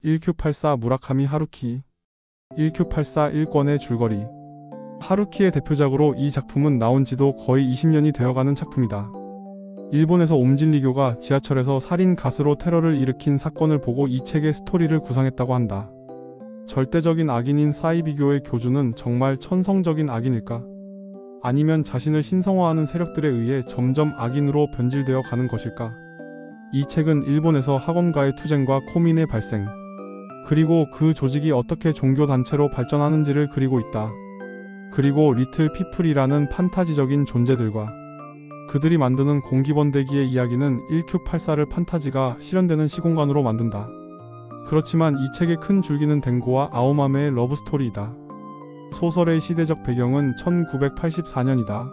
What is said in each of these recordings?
1984 무라카미 하루키 1984 일권의 줄거리 하루키의 대표작으로 이 작품은 나온 지도 거의 20년이 되어가는 작품이다. 일본에서 옴진리교가 지하철에서 살인 가스로 테러를 일으킨 사건을 보고 이 책의 스토리를 구상했다고 한다. 절대적인 악인인 사이비교의 교주는 정말 천성적인 악인일까? 아니면 자신을 신성화하는 세력들에 의해 점점 악인으로 변질되어 가는 것일까? 이 책은 일본에서 학원가의 투쟁과 코민의 발생, 그리고 그 조직이 어떻게 종교단체로 발전하는지를 그리고 있다. 그리고 리틀 피플이라는 판타지적인 존재들과 그들이 만드는 공기번데기의 이야기는 1984를 판타지가 실현되는 시공간으로 만든다. 그렇지만 이 책의 큰 줄기는 덴고와 아오마메의 러브스토리이다. 소설의 시대적 배경은 1984년이다.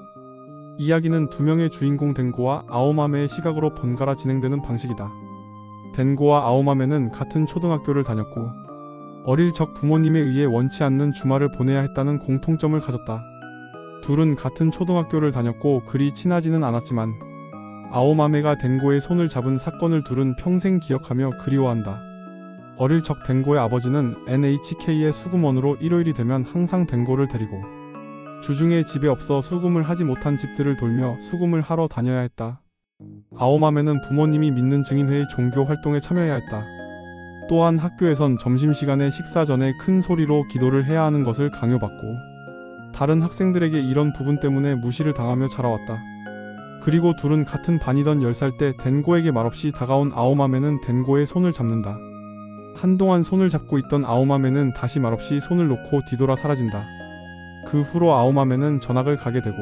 이야기는 두 명의 주인공 덴고와 아오마메의 시각으로 번갈아 진행되는 방식이다. 덴고와 아오마메는 같은 초등학교를 다녔고 어릴 적 부모님에 의해 원치 않는 주말을 보내야 했다는 공통점을 가졌다. 둘은 같은 초등학교를 다녔고 그리 친하지는 않았지만 아오마메가 덴고의 손을 잡은 사건을 둘은 평생 기억하며 그리워한다. 어릴 적 덴고의 아버지는 NHK의 수금원으로 일요일이 되면 항상 덴고를 데리고 주중에 집에 없어 수금을 하지 못한 집들을 돌며 수금을 하러 다녀야 했다. 아오마메는 부모님이 믿는 증인회의 종교 활동에 참여해야 했다. 또한 학교에선 점심시간에 식사 전에 큰 소리로 기도를 해야 하는 것을 강요받고 다른 학생들에게 이런 부분 때문에 무시를 당하며 자라왔다. 그리고 둘은 같은 반이던 10살 때 덴고에게 말없이 다가온 아오마메는 덴고의 손을 잡는다. 한동안 손을 잡고 있던 아오마메는 다시 말없이 손을 놓고 뒤돌아 사라진다. 그 후로 아오마메는 전학을 가게 되고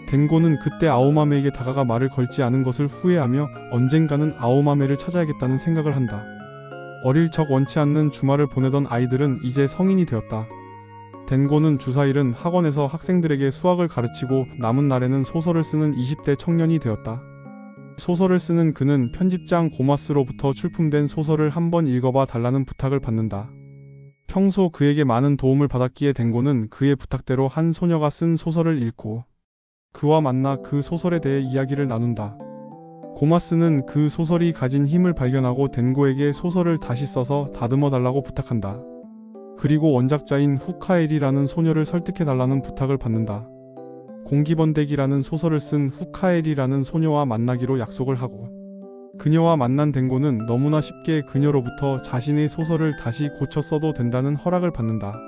덴고는 그때 아오마메에게 다가가 말을 걸지 않은 것을 후회하며 언젠가는 아오마메를 찾아야겠다는 생각을 한다. 어릴 적 원치 않는 주말을 보내던 아이들은 이제 성인이 되었다. 덴고는 주사일은 학원에서 학생들에게 수학을 가르치고 남은 날에는 소설을 쓰는 20대 청년이 되었다. 소설을 쓰는 그는 편집장 고마스로부터 출품된 소설을 한번 읽어봐 달라는 부탁을 받는다. 평소 그에게 많은 도움을 받았기에 덴고는 그의 부탁대로 한 소녀가 쓴 소설을 읽고 그와 만나 그 소설에 대해 이야기를 나눈다. 고마스는 그 소설이 가진 힘을 발견하고 덴고에게 소설을 다시 써서 다듬어 달라고 부탁한다. 그리고 원작자인 후카엘이라는 소녀를 설득해 달라는 부탁을 받는다. 공기번데기라는 소설을 쓴 후카엘이라는 소녀와 만나기로 약속을 하고 그녀와 만난 덴고는 너무나 쉽게 그녀로부터 자신의 소설을 다시 고쳐 써도 된다는 허락을 받는다.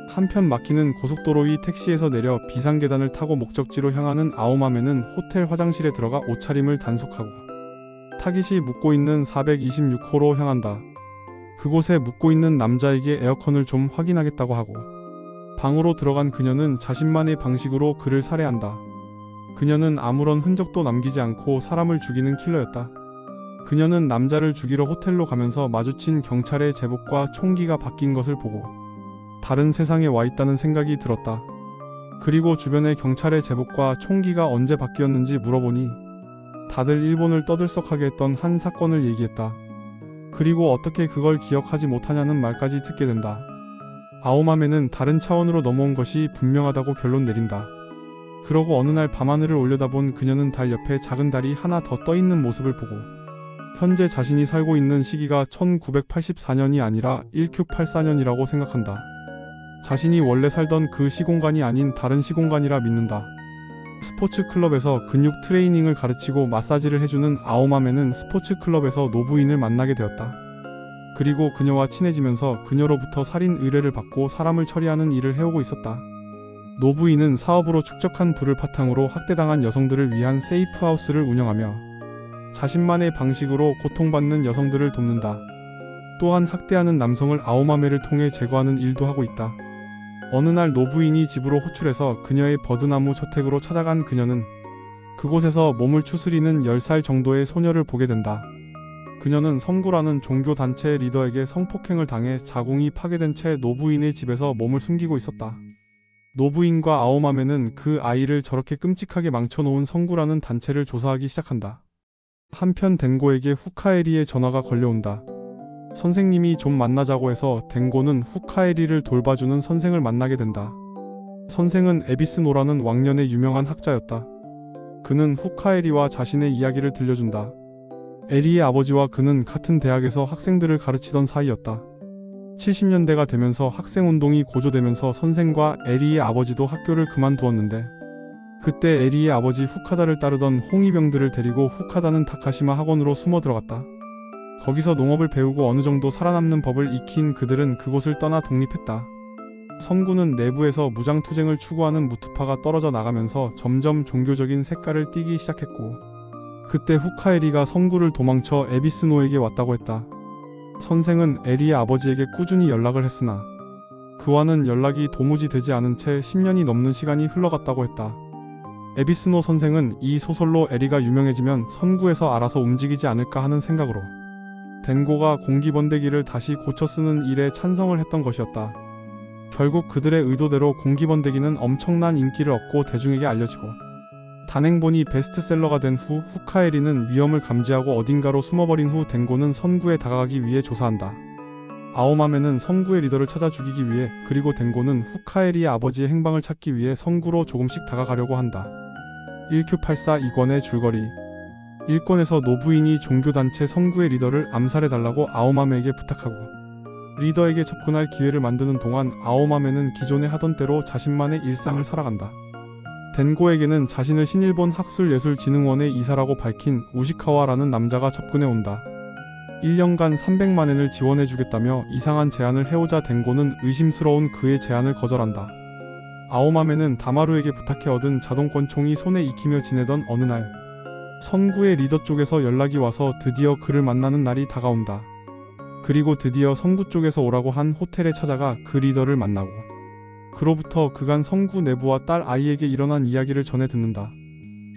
한편 막히는 고속도로 위 택시에서 내려 비상계단을 타고 목적지로 향하는 아오마메는 호텔 화장실에 들어가 옷차림을 단속하고 타깃이 묻고 있는 426호로 향한다. 그곳에 묻고 있는 남자에게 에어컨을 좀 확인하겠다고 하고 방으로 들어간 그녀는 자신만의 방식으로 그를 살해한다. 그녀는 아무런 흔적도 남기지 않고 사람을 죽이는 킬러였다. 그녀는 남자를 죽이러 호텔로 가면서 마주친 경찰의 제복과 총기가 바뀐 것을 보고 다른 세상에 와 있다는 생각이 들었다. 그리고 주변의 경찰의 제복과 총기가 언제 바뀌었는지 물어보니 다들 일본을 떠들썩하게 했던 한 사건을 얘기했다. 그리고 어떻게 그걸 기억하지 못하냐는 말까지 듣게 된다. 아오마메는 다른 차원으로 넘어온 것이 분명하다고 결론 내린다. 그러고 어느 날 밤하늘을 올려다본 그녀는 달 옆에 작은 달이 하나 더 떠있는 모습을 보고 현재 자신이 살고 있는 시기가 1984년이 아니라 1984년이라고 생각한다. 자신이 원래 살던 그 시공간이 아닌 다른 시공간이라 믿는다. 스포츠 클럽에서 근육 트레이닝을 가르치고 마사지를 해주는 아오마메는 스포츠 클럽에서 노부인을 만나게 되었다. 그리고 그녀와 친해지면서 그녀로부터 살인 의뢰를 받고 사람을 처리하는 일을 해오고 있었다. 노부인은 사업으로 축적한 부를 바탕으로 학대당한 여성들을 위한 세이프하우스를 운영하며 자신만의 방식으로 고통받는 여성들을 돕는다. 또한 학대하는 남성을 아오마메를 통해 제거하는 일도 하고 있다. 어느 날 노부인이 집으로 호출해서 그녀의 버드나무 저택으로 찾아간 그녀는 그곳에서 몸을 추스리는 10살 정도의 소녀를 보게 된다. 그녀는 성구라는 종교단체 리더에게 성폭행을 당해 자궁이 파괴된 채 노부인의 집에서 몸을 숨기고 있었다. 노부인과 아오마메는 그 아이를 저렇게 끔찍하게 망쳐놓은 성구라는 단체를 조사하기 시작한다. 한편 덴고에게 후카에리의 전화가 걸려온다. 선생님이 좀 만나자고 해서 덴고는 후카에리를 돌봐주는 선생을 만나게 된다. 선생은 에비스노라는 왕년의 유명한 학자였다. 그는 후카에리와 자신의 이야기를 들려준다. 에리의 아버지와 그는 같은 대학에서 학생들을 가르치던 사이였다. 70년대가 되면서 학생운동이 고조되면서 선생과 에리의 아버지도 학교를 그만두었는데 그때 에리의 아버지 후카다를 따르던 홍위병들을 데리고 후카다는 다카시마 학원으로 숨어 들어갔다. 거기서 농업을 배우고 어느 정도 살아남는 법을 익힌 그들은 그곳을 떠나 독립했다. 선구는 내부에서 무장투쟁을 추구하는 무투파가 떨어져 나가면서 점점 종교적인 색깔을 띠기 시작했고 그때 후카에리가 선구를 도망쳐 에비스노에게 왔다고 했다. 선생은 에리의 아버지에게 꾸준히 연락을 했으나 그와는 연락이 도무지 되지 않은 채 10년이 넘는 시간이 흘러갔다고 했다. 에비스노 선생은 이 소설로 에리가 유명해지면 선구에서 알아서 움직이지 않을까 하는 생각으로 덴고가 공기번데기를 다시 고쳐 쓰는 일에 찬성을 했던 것이었다. 결국 그들의 의도대로 공기번데기는 엄청난 인기를 얻고 대중에게 알려지고 단행본이 베스트셀러가 된 후 후카에리는 위험을 감지하고 어딘가로 숨어버린 후 덴고는 선구에 다가가기 위해 조사한다. 아오마메는 선구의 리더를 찾아 죽이기 위해 그리고 덴고는 후카에리의 아버지의 행방을 찾기 위해 선구로 조금씩 다가가려고 한다. 1Q84 2권의 줄거리 1권에서 노부인이 종교단체 선구의 리더를 암살해달라고 아오마메에게 부탁하고 리더에게 접근할 기회를 만드는 동안 아오마메는 기존에 하던 대로 자신만의 일상을 살아간다. 덴고에게는 자신을 신일본 학술예술진흥원의 이사라고 밝힌 우시카와라는 남자가 접근해 온다. 1년간 300만엔을 지원해주겠다며 이상한 제안을 해오자 덴고는 의심스러운 그의 제안을 거절한다. 아오마메는 다마루에게 부탁해 얻은 자동권총이 손에 익히며 지내던 어느 날 선구의 리더 쪽에서 연락이 와서 드디어 그를 만나는 날이 다가온다. 그리고 드디어 선구 쪽에서 오라고 한 호텔에 찾아가 그 리더를 만나고 그로부터 그간 선구 내부와 딸 아이에게 일어난 이야기를 전해 듣는다.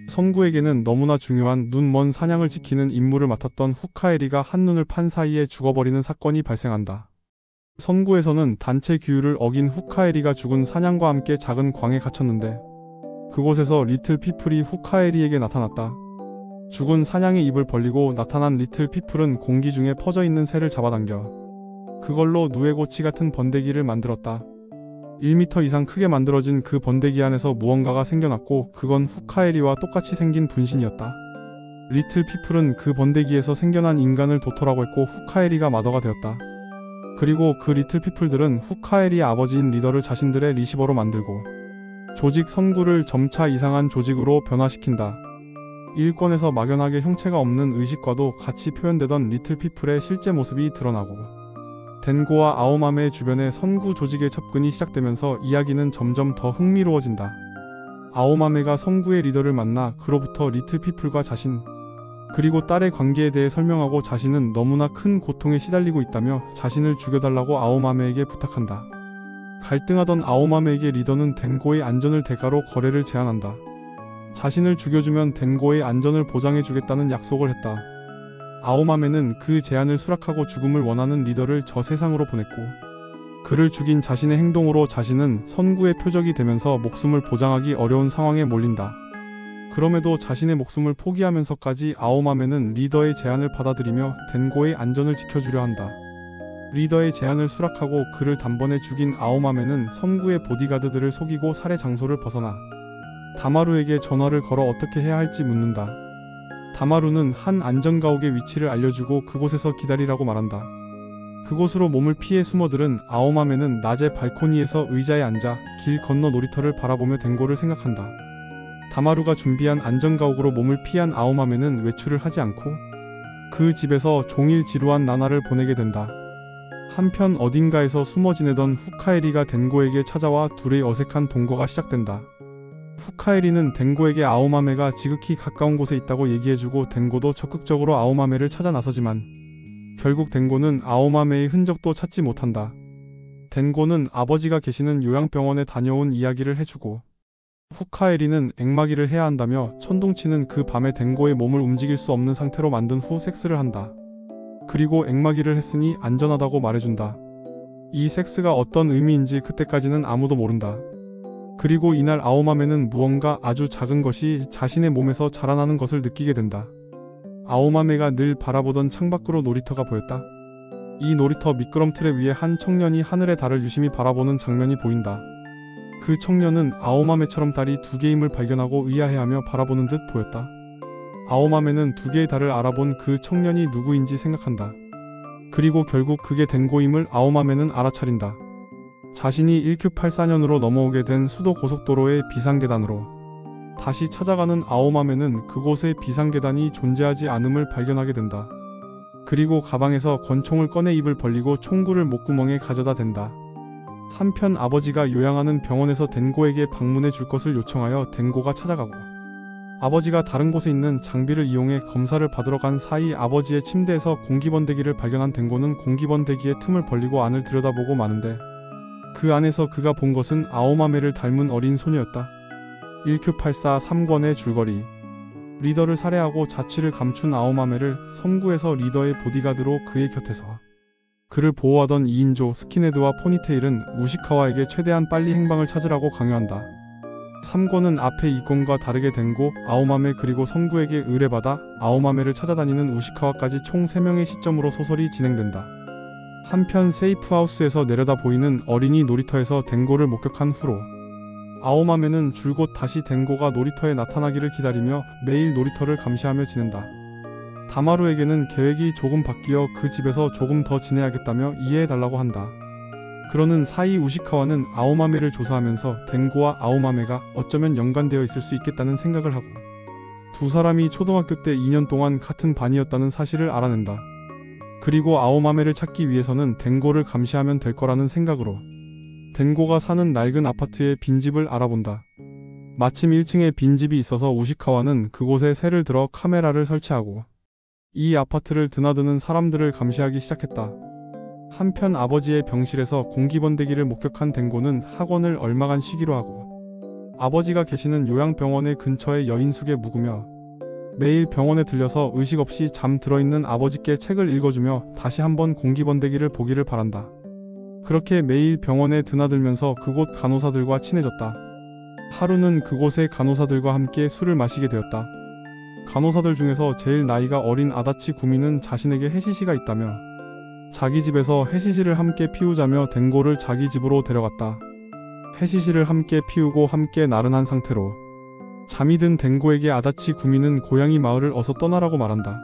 선구에게는 너무나 중요한 눈 먼 사냥을 지키는 임무를 맡았던 후카에리가 한눈을 판 사이에 죽어버리는 사건이 발생한다. 선구에서는 단체 규율을 어긴 후카에리가 죽은 사냥과 함께 작은 광에 갇혔는데 그곳에서 리틀 피플이 후카에리에게 나타났다. 죽은 사냥의 입을 벌리고 나타난 리틀 피플은 공기 중에 퍼져 있는 새를 잡아당겨 그걸로 누에고치 같은 번데기를 만들었다. 1m 이상 크게 만들어진 그 번데기 안에서 무언가가 생겨났고 그건 후카에리와 똑같이 생긴 분신이었다. 리틀 피플은 그 번데기에서 생겨난 인간을 도토라고 했고 후카에리가 마더가 되었다. 그리고 그 리틀 피플들은 후카에리의 아버지인 리더를 자신들의 리시버로 만들고 조직 선구를 점차 이상한 조직으로 변화시킨다. 1권에서 막연하게 형체가 없는 의식과도 같이 표현되던 리틀 피플의 실제 모습이 드러나고 덴고와 아오마메의 주변에 선구 조직의 접근이 시작되면서 이야기는 점점 더 흥미로워진다. 아오마메가 선구의 리더를 만나 그로부터 리틀 피플과 자신 그리고 딸의 관계에 대해 설명하고 자신은 너무나 큰 고통에 시달리고 있다며 자신을 죽여달라고 아오마메에게 부탁한다. 갈등하던 아오마메에게 리더는 덴고의 안전을 대가로 거래를 제안한다. 자신을 죽여주면 덴고의 안전을 보장해주겠다는 약속을 했다. 아오마메는 그 제안을 수락하고 죽음을 원하는 리더를 저 세상으로 보냈고 그를 죽인 자신의 행동으로 자신은 선구의 표적이 되면서 목숨을 보장하기 어려운 상황에 몰린다. 그럼에도 자신의 목숨을 포기하면서까지 아오마메는 리더의 제안을 받아들이며 덴고의 안전을 지켜주려 한다. 리더의 제안을 수락하고 그를 단번에 죽인 아오마메는 선구의 보디가드들을 속이고 살해 장소를 벗어나 다마루에게 전화를 걸어 어떻게 해야 할지 묻는다. 다마루는 한 안전가옥의 위치를 알려주고 그곳에서 기다리라고 말한다. 그곳으로 몸을 피해 숨어들은 아오마메는 낮에 발코니에서 의자에 앉아 길 건너 놀이터를 바라보며 덴고를 생각한다. 다마루가 준비한 안전가옥으로 몸을 피한 아오마메는 외출을 하지 않고 그 집에서 종일 지루한 나날을 보내게 된다. 한편 어딘가에서 숨어 지내던 후카에리가 덴고에게 찾아와 둘의 어색한 동거가 시작된다. 후카에리는 덴고에게 아오마메가 지극히 가까운 곳에 있다고 얘기해주고 덴고도 적극적으로 아오마메를 찾아 나서지만 결국 덴고는 아오마메의 흔적도 찾지 못한다. 덴고는 아버지가 계시는 요양병원에 다녀온 이야기를 해주고 후카에리는 앵마기를 해야 한다며 천둥치는 그 밤에 덴고의 몸을 움직일 수 없는 상태로 만든 후 섹스를 한다. 그리고 앵마기를 했으니 안전하다고 말해준다. 이 섹스가 어떤 의미인지 그때까지는 아무도 모른다. 그리고 이날 아오마메는 무언가 아주 작은 것이 자신의 몸에서 자라나는 것을 느끼게 된다. 아오마메가 늘 바라보던 창밖으로 놀이터가 보였다. 이 놀이터 미끄럼틀에 위에 한 청년이 하늘의 달을 유심히 바라보는 장면이 보인다. 그 청년은 아오마메처럼 달이 두 개임을 발견하고 의아해하며 바라보는 듯 보였다. 아오마메는 두 개의 달을 알아본 그 청년이 누구인지 생각한다. 그리고 결국 그게 덴고임을 아오마메는 알아차린다. 자신이 1Q84년으로 넘어오게 된 수도 고속도로의 비상계단으로 다시 찾아가는 아오마메는 그곳에 비상계단이 존재하지 않음을 발견하게 된다. 그리고 가방에서 권총을 꺼내 입을 벌리고 총구를 목구멍에 가져다 댄다. 한편 아버지가 요양하는 병원에서 덴고에게 방문해 줄 것을 요청하여 덴고가 찾아가고, 아버지가 다른 곳에 있는 장비를 이용해 검사를 받으러 간 사이 아버지의 침대에서 공기번데기를 발견한 덴고는 공기번데기의 틈을 벌리고 안을 들여다보고 마는데, 그 안에서 그가 본 것은 아오마메를 닮은 어린 소녀였다. 1Q84 3권의 줄거리. 리더를 살해하고 자취를 감춘 아오마메를 섬구에서 리더의 보디가드로 그의 곁에서 그를 보호하던 2인조 스킨헤드와 포니테일은 우시카와에게 최대한 빨리 행방을 찾으라고 강요한다. 3권은 앞의 2권과 다르게 덴고, 아오마메 그리고 섬구에게 의뢰받아 아오마메를 찾아다니는 우시카와까지 총 3명의 시점으로 소설이 진행된다. 한편 세이프하우스에서 내려다 보이는 어린이 놀이터에서 덴고를 목격한 후로 아오마메는 줄곧 다시 덴고가 놀이터에 나타나기를 기다리며 매일 놀이터를 감시하며 지낸다. 다마루에게는 계획이 조금 바뀌어 그 집에서 조금 더 지내야겠다며 이해해달라고 한다. 그러는 사이 우시카와는 아오마메를 조사하면서 덴고와 아오마메가 어쩌면 연관되어 있을 수 있겠다는 생각을 하고, 두 사람이 초등학교 때 2년 동안 같은 반이었다는 사실을 알아낸다. 그리고 아오마메를 찾기 위해서는 덴고를 감시하면 될 거라는 생각으로 덴고가 사는 낡은 아파트의 빈집을 알아본다. 마침 1층에 빈집이 있어서 우시카와는 그곳에 새를 들어 카메라를 설치하고 이 아파트를 드나드는 사람들을 감시하기 시작했다. 한편 아버지의 병실에서 공기번데기를 목격한 덴고는 학원을 얼마간 쉬기로 하고, 아버지가 계시는 요양병원의 근처의 여인숙에 묵으며 매일 병원에 들려서 의식 없이 잠 들어있는 아버지께 책을 읽어주며 다시 한번 공기번데기를 보기를 바란다. 그렇게 매일 병원에 드나들면서 그곳 간호사들과 친해졌다. 하루는 그곳의 간호사들과 함께 술을 마시게 되었다. 간호사들 중에서 제일 나이가 어린 아다치 구미는 자신에게 해시시가 있다며 자기 집에서 해시시를 함께 피우자며 덴고를 자기 집으로 데려갔다. 해시시를 함께 피우고 함께 나른한 상태로 잠이 든 덴고에게 아다치 구미는 고양이 마을을 어서 떠나라고 말한다.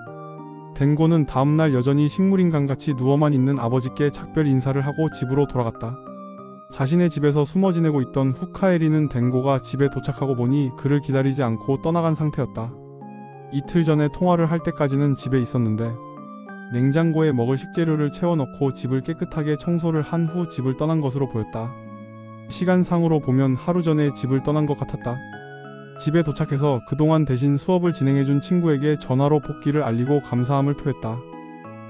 덴고는 다음날 여전히 식물인간같이 누워만 있는 아버지께 작별 인사를 하고 집으로 돌아갔다. 자신의 집에서 숨어 지내고 있던 후카에리는 덴고가 집에 도착하고 보니 그를 기다리지 않고 떠나간 상태였다. 이틀 전에 통화를 할 때까지는 집에 있었는데 냉장고에 먹을 식재료를 채워넣고 집을 깨끗하게 청소를 한 후 집을 떠난 것으로 보였다. 시간상으로 보면 하루 전에 집을 떠난 것 같았다. 집에 도착해서 그동안 대신 수업을 진행해준 친구에게 전화로 복귀를 알리고 감사함을 표했다.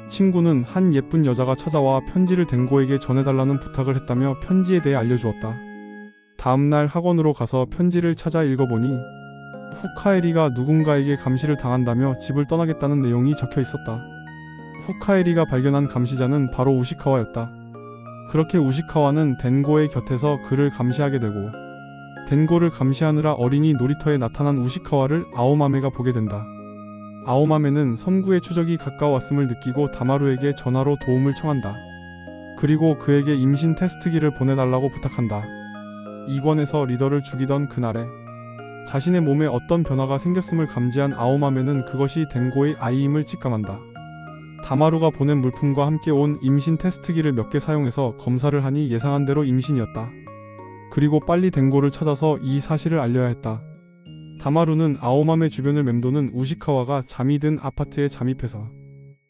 친구는 한 예쁜 여자가 찾아와 편지를 덴고에게 전해달라는 부탁을 했다며 편지에 대해 알려주었다. 다음날 학원으로 가서 편지를 찾아 읽어보니 후카에리가 누군가에게 감시를 당한다며 집을 떠나겠다는 내용이 적혀 있었다. 후카에리가 발견한 감시자는 바로 우시카와였다. 그렇게 우시카와는 덴고의 곁에서 그를 감시하게 되고, 덴고를 감시하느라 어린이 놀이터에 나타난 우시카와를 아오마메가 보게 된다. 아오마메는 선구의 추적이 가까워왔음을 느끼고 다마루에게 전화로 도움을 청한다. 그리고 그에게 임신 테스트기를 보내달라고 부탁한다. 2권에서 리더를 죽이던 그날에 자신의 몸에 어떤 변화가 생겼음을 감지한 아오마메는 그것이 덴고의 아이임을 직감한다. 다마루가 보낸 물품과 함께 온 임신 테스트기를 몇 개 사용해서 검사를 하니 예상한 대로 임신이었다. 그리고 빨리 덴고를 찾아서 이 사실을 알려야 했다. 다마루는 아오마메 주변을 맴도는 우시카와가 잠이 든 아파트에 잠입해서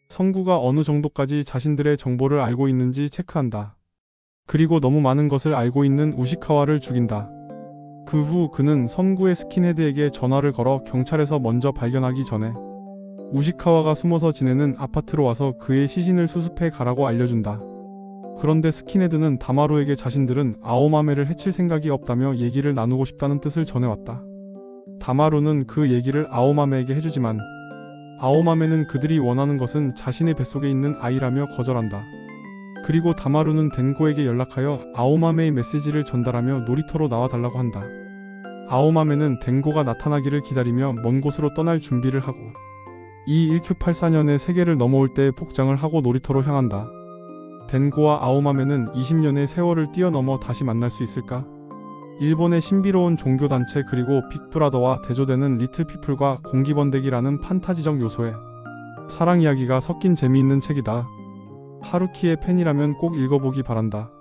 성구가 어느 정도까지 자신들의 정보를 알고 있는지 체크한다. 그리고 너무 많은 것을 알고 있는 우시카와를 죽인다. 그 후 그는 섬구의 스킨헤드에게 전화를 걸어 경찰에서 먼저 발견하기 전에 우시카와가 숨어서 지내는 아파트로 와서 그의 시신을 수습해 가라고 알려준다. 그런데 스킨헤드는 다마루에게 자신들은 아오마메를 해칠 생각이 없다며 얘기를 나누고 싶다는 뜻을 전해왔다. 다마루는 그 얘기를 아오마메에게 해주지만 아오마메는 그들이 원하는 것은 자신의 뱃속에 있는 아이라며 거절한다. 그리고 다마루는 덴고에게 연락하여 아오마메의 메시지를 전달하며 놀이터로 나와달라고 한다. 아오마메는 덴고가 나타나기를 기다리며 먼 곳으로 떠날 준비를 하고 이 1Q84년의 세계를 넘어올 때 복장을 하고 놀이터로 향한다. 덴고와 아오마메는 20년의 세월을 뛰어넘어 다시 만날 수 있을까? 일본의 신비로운 종교단체 그리고 빅브라더와 대조되는 리틀피플과 공기번데기라는 판타지적 요소에 사랑 이야기가 섞인 재미있는 책이다. 하루키의 팬이라면 꼭 읽어보기 바란다.